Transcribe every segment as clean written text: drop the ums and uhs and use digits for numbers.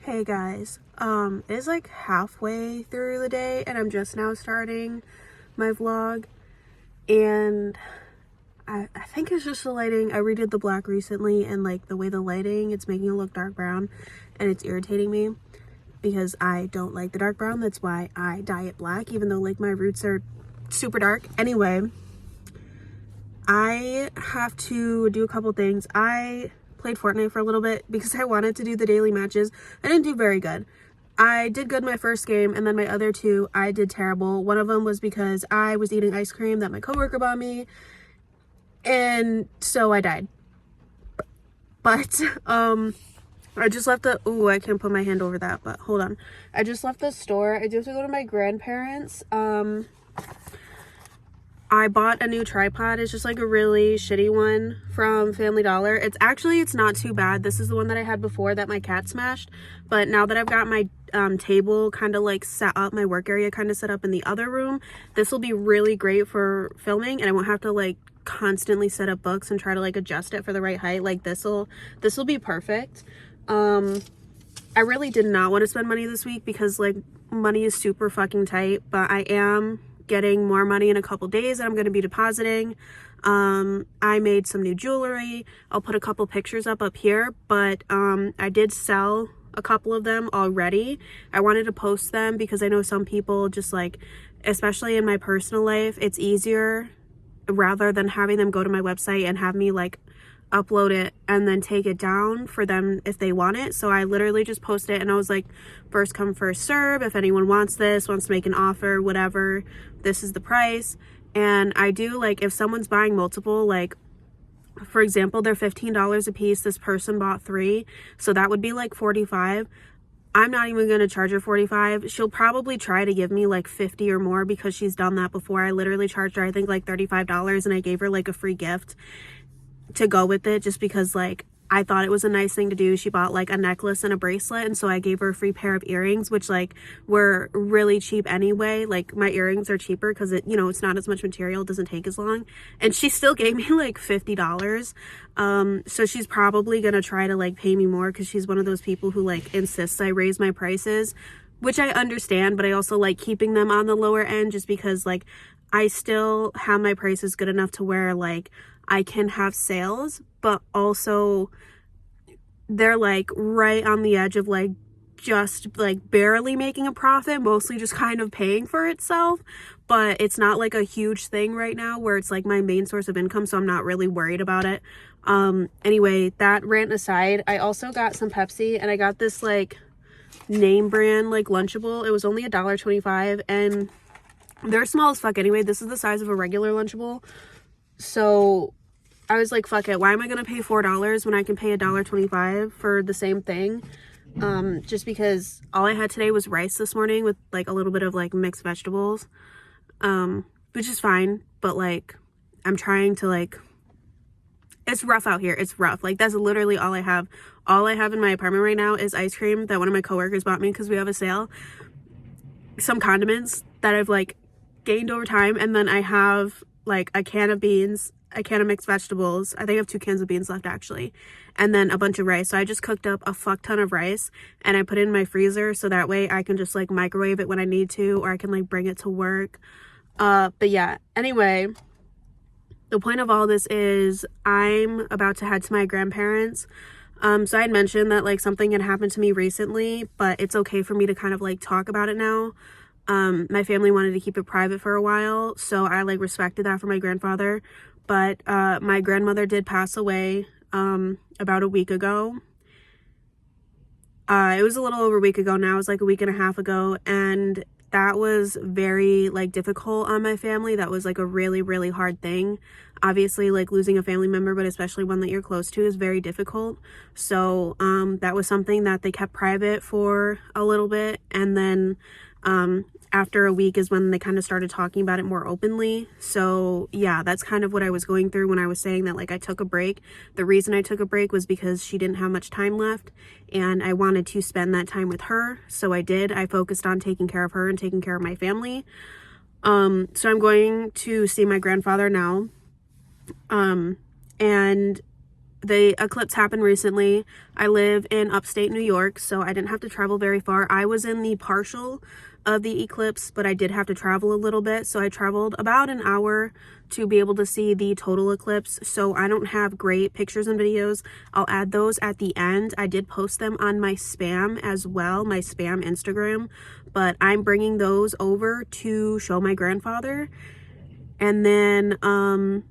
Hey guys, it's like halfway through the day and I'm just now starting my vlog, and I think it's just the lighting. I redid the black recently, and like the way the lighting, it's making it look dark brown and it's irritating me because I don't like the dark brown. That's why I dye it black, even though like my roots are super dark. Anyway, I have to do a couple things. I played Fortnite for a little bit because I wanted to do the daily matches. I didn't do very good. I did good my first game, and then my other two I did terrible. One of them was because I was eating ice cream that my coworker bought me, and so I died. But I just left the I can't put my hand over that, but hold on. I just left the store. I do have to go to my grandparents. I bought a new tripod. It's just like a really shitty one from Family Dollar. It's not too bad. This is the one that I had before that my cat smashed. But now that I've got my table kind of like set up, my work area kind of set up in the other room, this will be really great for filming, and I won't have to like constantly set up books and try to like adjust it for the right height. Like this will be perfect. I really did not want to spend money this week because like money is super fucking tight, but I am getting more money in a couple days that I'm going to be depositing. I made some new jewelry. I'll put a couple pictures up here, but I did sell a couple of them already. I wanted to post them because I know some people just like, especially in my personal life, it's easier rather than having them go to my website and have me like upload it and then take it down for them if they want it. So I literally just posted it, and I was like, first come first serve. If anyone wants this, wants to make an offer, whatever, this is the price. And I do, like, if someone's buying multiple, like for example, they're $15 a piece, this person bought 3, so that would be like $45. I'm not even going to charge her $45. She'll probably try to give me like $50 or more because she's done that before. I literally charged her I think like $35, and I gave her like a free gift to go with it just because like I thought it was a nice thing to do. She bought like a necklace and a bracelet, and so I gave her a free pair of earrings, which like were really cheap anyway. Like my earrings are cheaper because it, you know, it's not as much material, it doesn't take as long, and she still gave me like $50. So she's probably gonna try to like pay me more because she's one of those people who like insists I raise my prices, which I understand, but I also like keeping them on the lower end just because like I still have my prices good enough to where like I can have sales, but also they're like right on the edge of like just like barely making a profit, mostly just kind of paying for itself. But it's not like a huge thing right now where it's like my main source of income, so I'm not really worried about it. Anyway, that rant aside, I also got some Pepsi, and I got this like name brand like Lunchable. It was only $1.25, and they're small as fuck anyway. This is the size of a regular Lunchable. So I was like, fuck it. Why am I going to pay $4 when I can pay $1.25 for the same thing? Just because all I had today was rice this morning with like a little bit of like mixed vegetables, which is fine. But like, I'm trying to like, it's rough out here. It's rough. Like that's literally all I have. All I have in my apartment right now is ice cream that one of my coworkers bought me because we have a sale. Some condiments that I've like gained over time. And then I have like a can of beans, a can of mixed vegetables. I think I have 2 cans of beans left actually, and then a bunch of rice. So I just cooked up a fuck ton of rice, and I put it in my freezer so that way I can just like microwave it when I need to, or I can like bring it to work. But yeah, anyway, the point of all this is I'm about to head to my grandparents. So I had mentioned that like something had happened to me recently, but it's okay for me to kind of like talk about it now. My family wanted to keep it private for a while, so I like respected that for my grandfather. But my grandmother did pass away about a week ago. It was a little over a week ago now. It was like a week and a half ago, and that was very like difficult on my family. That was like a really, really hard thing. Obviously, like losing a family member, but especially one that you're close to, is very difficult. So that was something that they kept private for a little bit, and then after a week is when they kind of started talking about it more openly. So yeah, that's kind of what I was going through when I was saying that like I took a break. The reason I took a break was because she didn't have much time left, and I wanted to spend that time with her. So I did. I focused on taking care of her and taking care of my family. So I'm going to see my grandfather now. And the eclipse happened recently. I live in upstate New York, so I didn't have to travel very far. I was in the partial of the eclipse, but I did have to travel a little bit, so I traveled about an hour to be able to see the total eclipse. So I don't have great pictures and videos. I'll add those at the end. I did post them on my spam as well, my spam Instagram, but I'm bringing those over to show my grandfather. And then I'm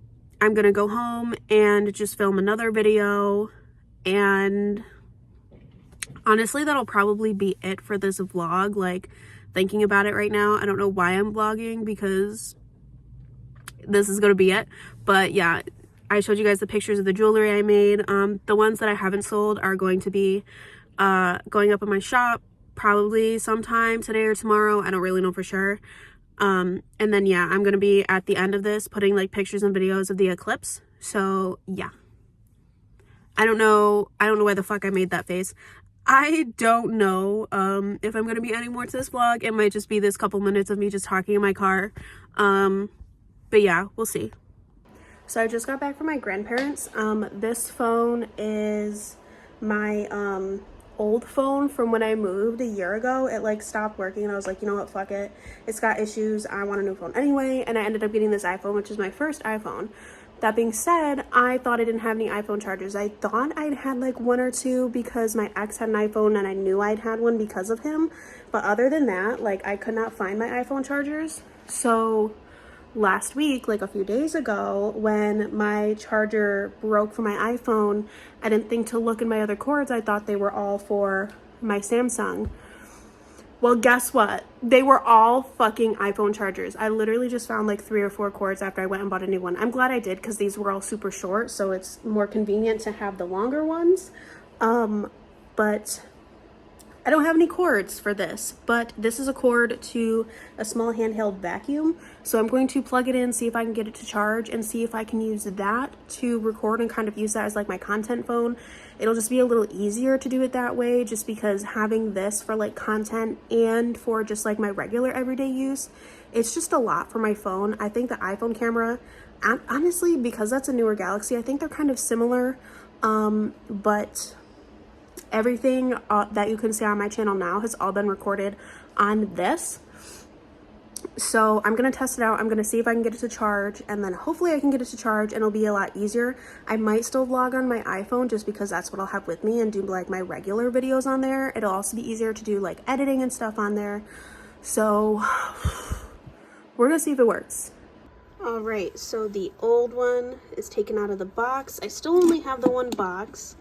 gonna go home and just film another video, and honestly that'll probably be it for this vlog. Like, thinking about it right now, I don't know why I'm vlogging, because this is gonna be it. But yeah, I showed you guys the pictures of the jewelry I made. The ones that I haven't sold are going to be going up in my shop probably sometime today or tomorrow. I don't really know for sure. And then yeah, I'm gonna be at the end of this putting like pictures and videos of the eclipse. So yeah, I don't know why the fuck I made that face. I don't know if I'm gonna be adding more to this vlog. It might just be this couple minutes of me just talking in my car. But yeah, we'll see. So I just got back from my grandparents. This phone is my old phone from when I moved a year ago. It like stopped working, and I was like, you know what, fuck it, it's got issues, I want a new phone anyway. And I ended up getting this iPhone, which is my first iPhone. That being said, I thought I didn't have any iPhone chargers. I thought I'd had like one or two because my ex had an iPhone and I knew I'd had one because of him. But other than that, like, I could not find my iPhone chargers. So last week, like a few days ago, when my charger broke for my iPhone, I didn't think to look in my other cords. I thought they were all for my Samsung. Well, guess what? They were all fucking iPhone chargers. I literally just found like 3 or 4 cords after I went and bought a new one. I'm glad I did, because these were all super short, so it's more convenient to have the longer ones. But I don't have any cords for this, but this is a cord to a small handheld vacuum. So I'm going to plug it in, see if I can get it to charge, and see if I can use that to record and kind of use that as like my content phone. It'll just be a little easier to do it that way, just because having this for like content and for just like my regular everyday use, it's just a lot for my phone. I think the iPhone camera, honestly, because that's a newer Galaxy, I think they're kind of similar, but everything that you can see on my channel now has all been recorded on this. So I'm gonna test it out. I'm gonna see if I can get it to charge, and then hopefully I can get it to charge and it'll be a lot easier. I might still vlog on my iPhone just because that's what I'll have with me, and do like my regular videos on there. It'll also be easier to do like editing and stuff on there. So we're gonna see if it works. All right, so the old one is taken out of the box. I still only have the one box.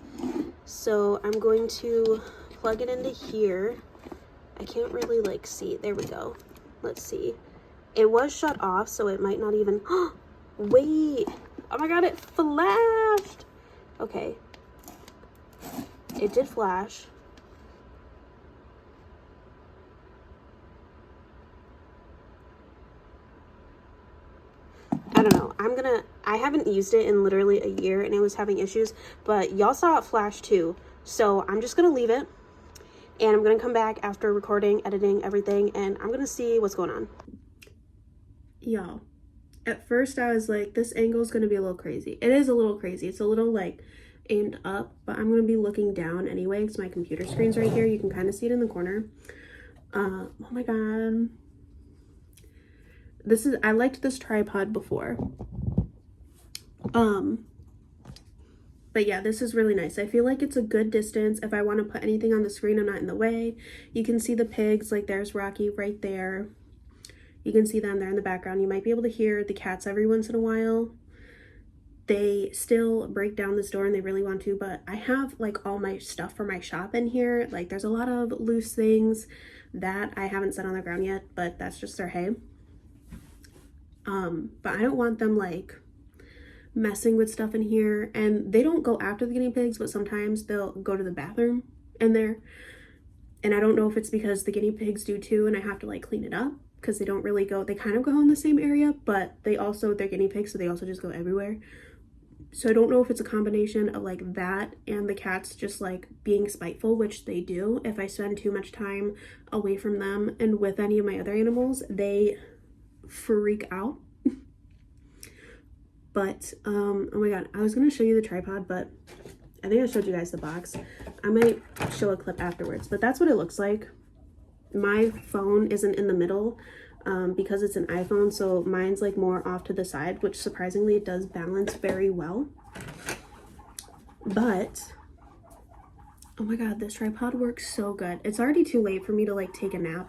So I'm going to plug it into here. I can't really like see. There we go. Let's see. It was shut off, so it might not even... Wait! Oh my god, it flashed! Okay. It did flash. I don't know. I haven't used it in literally a year, and it was having issues, but y'all saw it flash too. So I'm just gonna leave it, and I'm gonna come back after recording, editing, everything, and I'm gonna see what's going on. Y'all, at first I was like, this angle is gonna be a little crazy. It is a little crazy. It's a little like aimed up, but I'm gonna be looking down anyway, because my computer screen's right here. You can kind of see it in the corner. Oh my god. I liked this tripod before. But yeah, this is really nice. I feel like it's a good distance. If I want to put anything on the screen, I'm not in the way. You can see the pigs, like there's Rocky right there. You can see them, they're in the background. You might be able to hear the cats every once in a while. They still break down this door and they really want to, but I have like all my stuff for my shop in here. Like there's a lot of loose things that I haven't set on the ground yet, but that's just their hay. But I don't want them like messing with stuff in here, and they don't go after the guinea pigs, but sometimes they'll go to the bathroom in there, and I don't know if it's because the guinea pigs do too, and I have to like clean it up, because they don't really go, they kind of go in the same area, but they're guinea pigs, so they also just go everywhere. So I don't know if it's a combination of like that and the cats just like being spiteful, which they do. If I spend too much time away from them and with any of my other animals, they freak out. But oh my god, I was gonna show you the tripod, but I think I showed you guys the box. I might show a clip afterwards, but that's what it looks like. My phone isn't in the middle because it's an iPhone, so mine's like more off to the side, which surprisingly it does balance very well. But oh my god, this tripod works so good. It's already too late for me to like take a nap,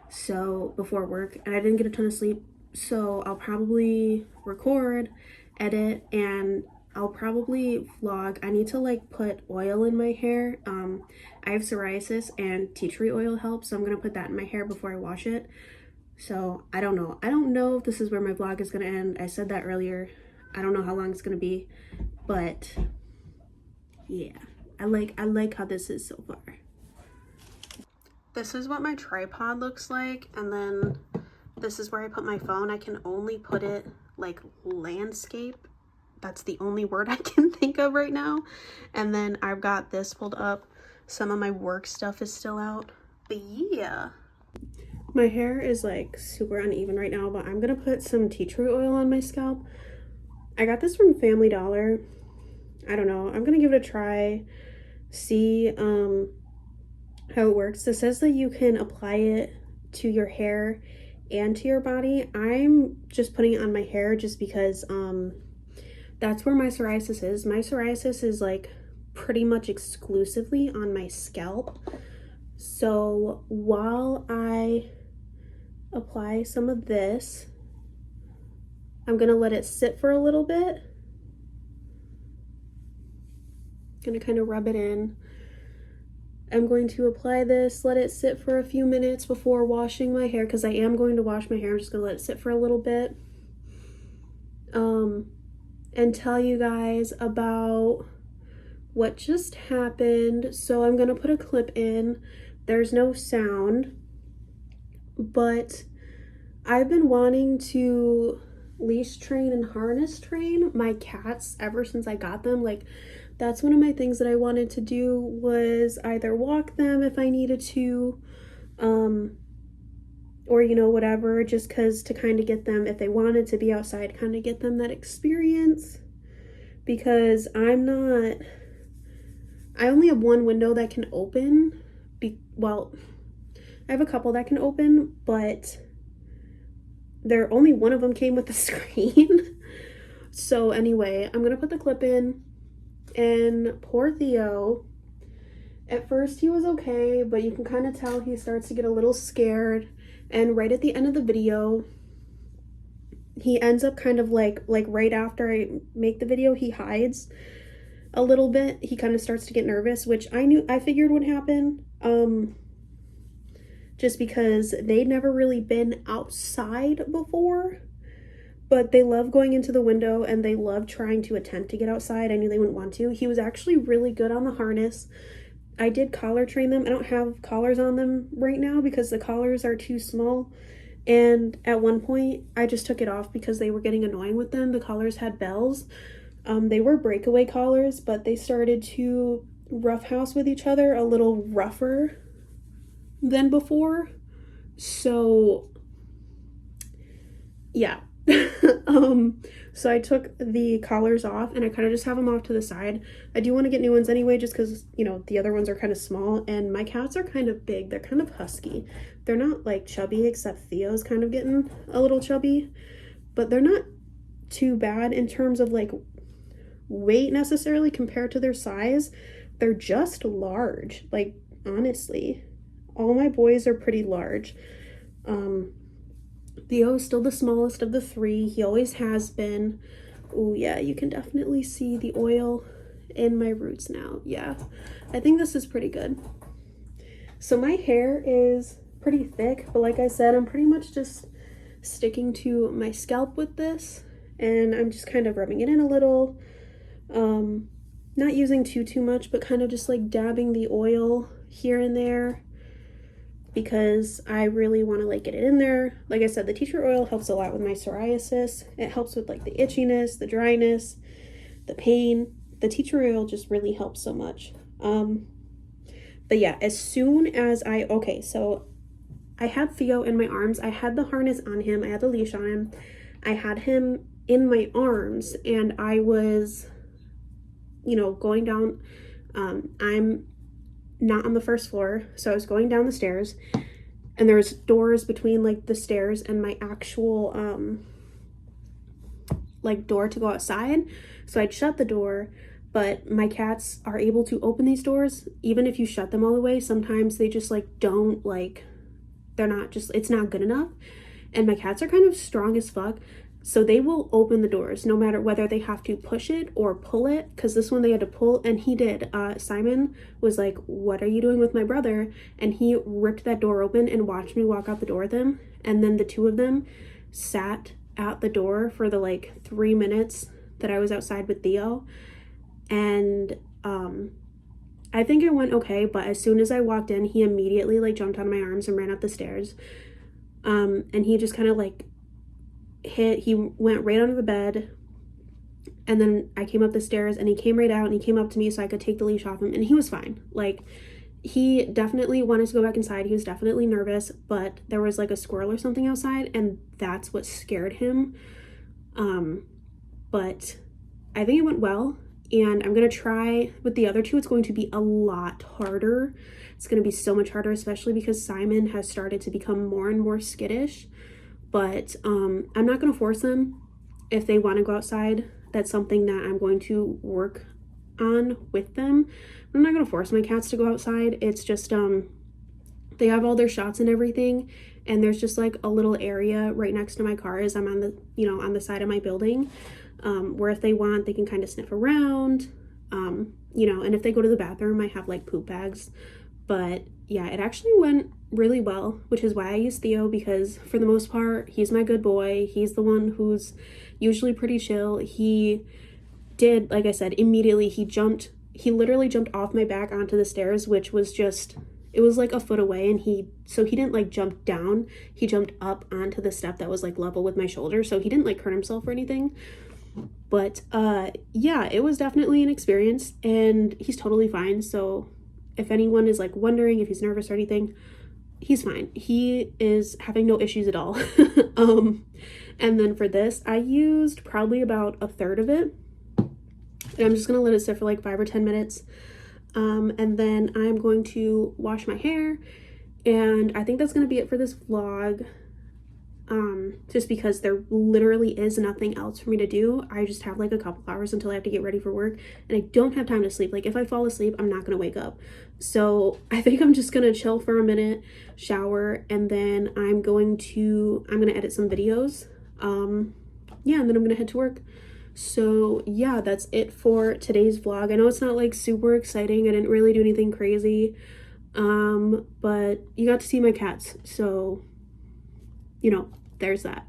so before work, and I didn't get a ton of sleep, so I'll probably record, edit, and I'll probably vlog. I need to like put oil in my hair. I have psoriasis and tea tree oil helps, so I'm gonna put that in my hair before I wash it. So I don't know if this is where my vlog is gonna end. I said that earlier. I don't know how long it's gonna be, but yeah, I like how this is so far. This is what my tripod looks like, and then this is where I put my phone. I can only put it like landscape. That's the only word I can think of right now. And then I've got this pulled up. Some of my work stuff is still out. But yeah. My hair is like super uneven right now, but I'm gonna put some tea tree oil on my scalp. I got this from Family Dollar. I don't know. I'm gonna give it a try. See how it works. It says that you can apply it to your hair and to your body. I'm just putting it on my hair just because that's where my psoriasis is. My psoriasis is like pretty much exclusively on my scalp. So while I apply some of this, I'm gonna let it sit for a little bit. Gonna kind of rub it in. I'm going to apply this, let it sit for a few minutes before washing my hair, because I am going to wash my hair. I'm just gonna let it sit for a little bit. And tell you guys about what just happened. So I'm gonna put a clip in. There's no sound, but I've been wanting to leash train and harness train my cats ever since I got them. Like, that's one of my things that I wanted to do, was either walk them if I needed to, or you know, whatever, just because to kind of get them, if they wanted to be outside, kind of get them that experience. Because I only have one window that can open. Well, I have a couple that can open, but only one of them came with the screen. So anyway, I'm gonna put the clip in, and poor Theo, at first he was okay, but you can kind of tell he starts to get a little scared, and right at the end of the video, he ends up kind of like right after I make the video, he hides a little bit. He kind of starts to get nervous, which I figured would happen, just because they'd never really been outside before, but they love going into the window and they love trying to attempt to get outside. I knew they wouldn't want to. He was actually really good on the harness. I did collar train them. I don't have collars on them right now because the collars are too small. And at one point, I just took it off because they were getting annoying with them. The collars had bells. They were breakaway collars, but they started to roughhouse with each other a little rougher than before. So, yeah. So I took the collars off and I kind of just have them off to the side. I do want to get new ones anyway, just because, you know, the other ones are kind of small and my cats are kind of big. They're kind of husky. They're not like chubby, except Theo's kind of getting a little chubby, but they're not too bad in terms of like weight necessarily compared to their size. They're just large. Like, honestly, all my boys are pretty large. Theo is still the smallest of the three. He always has been. Oh yeah, you can definitely see the oil in my roots now. Yeah, I think this is pretty good. So my hair is pretty thick, but like I said, I'm pretty much just sticking to my scalp with this, and I'm just kind of rubbing it in a little. Not using too much, but kind of just like dabbing the oil here and there, because I really want to like get it in there. Like I said, the tea tree oil helps a lot with my psoriasis. It helps with like the itchiness, the dryness, the pain. The tea tree oil just really helps so much. But yeah, as soon as so I had Theo in my arms. I had the harness on him. I had the leash on him. I had him in my arms, and I was, you know, going down. I'm not on the first floor, so I was going down the stairs, and there's doors between like the stairs and my actual like door to go outside. So I'd shut the door, but my cats are able to open these doors even if you shut them all the way. Sometimes they just like don't, like, they're not, just, it's not good enough. And my cats are kind of strong as fuck, so they will open the doors no matter whether they have to push it or pull it, because this one they had to pull, and he did. Simon was like, what are you doing with my brother? And he ripped that door open and watched me walk out the door with him. And then the two of them sat at the door for the like 3 minutes that I was outside with Theo. And I think it went okay, but as soon as I walked in, he immediately like jumped out of my arms and ran up the stairs. And he just kind of like he went right under the bed, and then I came up the stairs and he came right out and he came up to me so I could take the leash off him, and he was fine. Like, he definitely wanted to go back inside. He was definitely nervous, but there was like a squirrel or something outside, and that's what scared him. But I think it went well, and I'm gonna try with the other two. It's going to be a lot harder. It's going to be so much harder, especially because Simon has started to become more and more skittish. But I'm not going to force them if they want to go outside. That's something that I'm going to work on with them. I'm not going to force my cats to go outside. It's just they have all their shots and everything, and there's just like a little area right next to my car as I'm on the, you know, on the side of my building, where if they want, they can kind of sniff around, you know, and if they go to the bathroom, I have like poop bags. But yeah, it actually went really well, which is why I use Theo, because for the most part, he's my good boy. He's the one who's usually pretty chill. He did, like I said, immediately he literally jumped off my back onto the stairs, which was just, it was like a foot away, and he didn't like jump down. He jumped up onto the step that was like level with my shoulder, so he didn't like hurt himself or anything. But yeah, it was definitely an experience, and he's totally fine. So if anyone is like wondering if he's nervous or anything, he's fine. He is having no issues at all. And then for this, I used probably about a third of it, and I'm just gonna let it sit for like 5 or 10 minutes. And then I'm going to wash my hair, and I think that's gonna be it for this vlog. Just because there literally is nothing else for me to do. I just have like a couple hours until I have to get ready for work, and I don't have time to sleep. Like, if I fall asleep, I'm not gonna wake up. So I think I'm just gonna chill for a minute, shower, and then I'm gonna edit some videos. Yeah, and then I'm gonna head to work. So yeah, that's it for today's vlog. I know it's not like super exciting. I didn't really do anything crazy, but you got to see my cats, so you know, there's that.